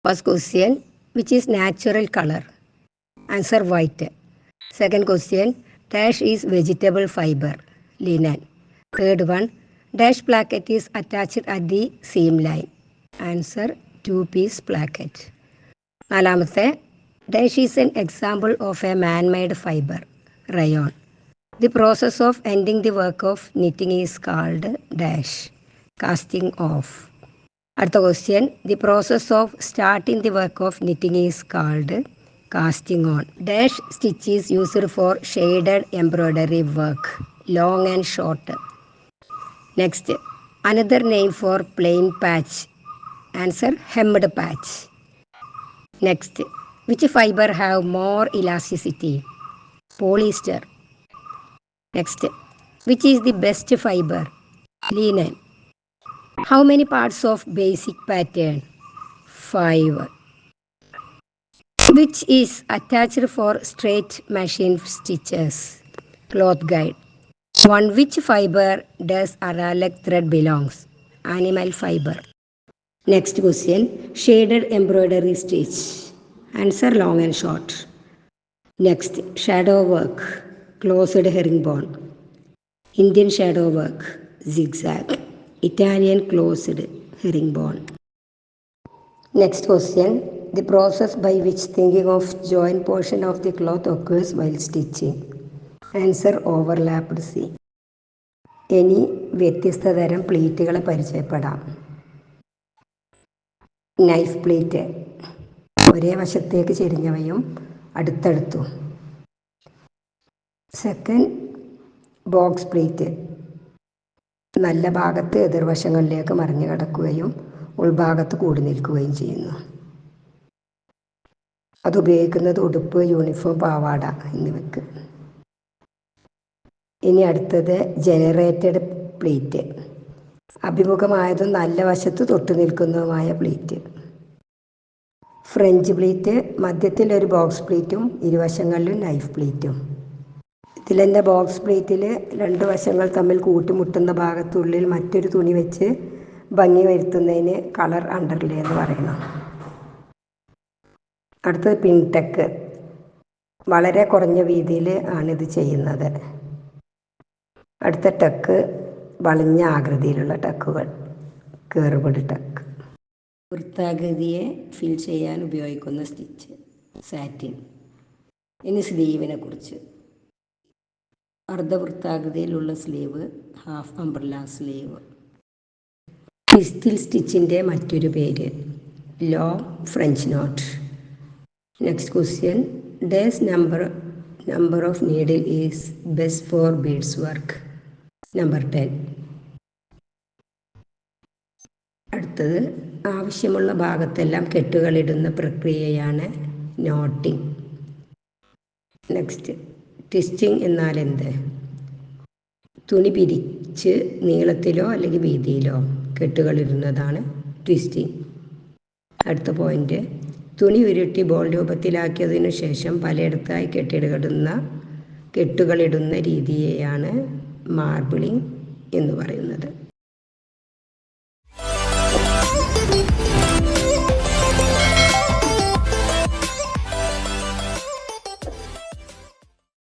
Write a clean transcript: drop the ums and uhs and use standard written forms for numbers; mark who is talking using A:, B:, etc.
A: First question, which is natural color? Answer white. Second question, dash is vegetable fiber, linen. Third one, dash placket is attached at the seam line. Answer, two-piece placket. നാലാമത്തെ, dash is an example of a man-made fiber, rayon. The process of ending the work of knitting is called dash, casting off. അടുത്ത question, the process of starting the work of knitting is called casting on. Dash stitch is used for shaded embroidery work, long and short. Next, another name for plain patch. Answer, hemmed patch. Next, which fiber have more elasticity? Polyester. Next, which is the best fiber? Linen. How many parts of basic pattern? 5. Which is attached for straight machine stitches? Cloth guide. 1. Which fiber does Aralak thread belongs? Animal fiber. Next question, shaded embroidery stitch. Answer, long and short. Next, shadow work, closed herringbone. Indian shadow work, zigzag. Italian closed herringbone. Next question, the process by which thinking of joint portion of the cloth occurs while stitching. Answer, overlapped seam. ഇനി വ്യത്യസ്ത തരം പ്ലീറ്റുകളെ പരിചയപ്പെടാം. Knife pleat, ഒരേ വശത്തേക്ക് ചെരിഞ്ഞവയും അടുത്തടുത്തും. Second, box pleat, നല്ല ഭാഗത്ത് എതിർവശങ്ങളിലേക്ക് മറിഞ്ഞു കിടക്കുകയും ഉൾഭാഗത്ത് കൂടി നിൽക്കുകയും ചെയ്യുന്നു. അതുപയോഗിക്കുന്നത് ഉടുപ്പ്, യൂണിഫോം, പാവാട എന്നിവയ്ക്ക്. ഇനി അടുത്തത് ജനറേറ്റഡ് പ്ലീറ്റ്, അഭിമുഖമായതും നല്ല വശത്ത് തൊട്ടു നിൽക്കുന്നതുമായ പ്ലീറ്റ്. ഫ്രഞ്ച് പ്ലീറ്റ്, മധ്യത്തിൽ ഒരു ബോക്സ് പ്ലീറ്റും ഇരുവശങ്ങളിലും നൈഫ് പ്ലീറ്റും. ഇതിലെന്നെ ബോക്സ് പ്ലീറ്റിൽ രണ്ട് വശങ്ങൾ തമ്മിൽ കൂട്ടിമുട്ടുന്ന ഭാഗത്തുള്ളിൽ മറ്റൊരു തുണി വെച്ച് ഭംഗി വരുത്തുന്നതിന് കളർ അണ്ടർലേ എന്ന് പറയുന്നു. അടുത്തത് പിൻടെക്ക്, വളരെ കുറഞ്ഞ വീതിയിൽ ആണിത് ചെയ്യുന്നത്. അടുത്ത ടക്ക്, വളഞ്ഞ ആകൃതിയിലുള്ള ടക്കുകൾ, കർവ്ഡ് ടക്ക്. വൃത്താകൃതിയെ ഫിൽ ചെയ്യാൻ ഉപയോഗിക്കുന്ന സ്റ്റിച്ച്, സാറ്റിൻ. ഇനി സ്ലീവിനെ കുറിച്ച്. അർദ്ധവൃത്താകൃതിയിലുള്ള sleeve, half umbrella sleeve. Pistil സ്റ്റിച്ചിൻ്റെ മറ്റൊരു പേര്, long French knot. Next question, does number of needle is best for beads work? Number 10. അടുത്തത്, ആവശ്യമുള്ള ഭാഗത്തെല്ലാം കെട്ടുകളിടുന്ന പ്രക്രിയയാണ് നോട്ടിംഗ്. നെക്സ്റ്റ്, ട്വിസ്റ്റിംഗ് എന്നാൽ എന്ത്? തുണി പിരിച്ച് നീളത്തിലോ അല്ലെങ്കിൽ വീതിയിലോ കെട്ടുകളിടുന്നതാണ് ട്വിസ്റ്റിംഗ്. അടുത്ത പോയിന്റ്, തുണി ഉരുട്ടി ബോൾ രൂപത്തിലാക്കിയതിനു ശേഷം പലയിടത്തായി കെട്ടുകളിടുന്ന രീതിയെയാണ് മാർബിളിംഗ് എന്ന് പറയുന്നത്.